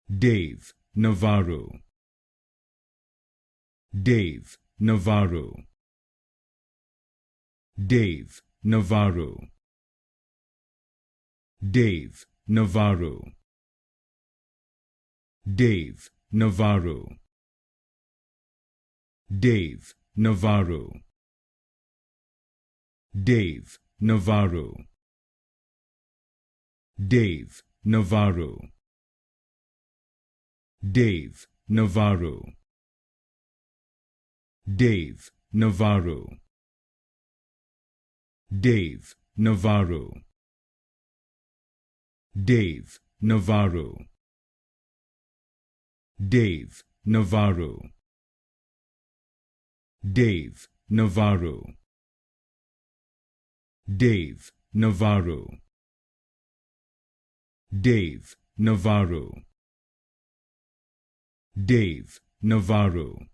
Dave Navarro, Dave Navarro, Dave Navarro, Dave Navarro, Dave Navarro, Dave Navarro, Dave Navarro, Dave Navarro, Dave Navarro, Dave Navarro, Dave Navarro, Dave Navarro, Dave Navarro, Dave Navarro, Dave Navarro, Dave Navarro, Dave Navarro,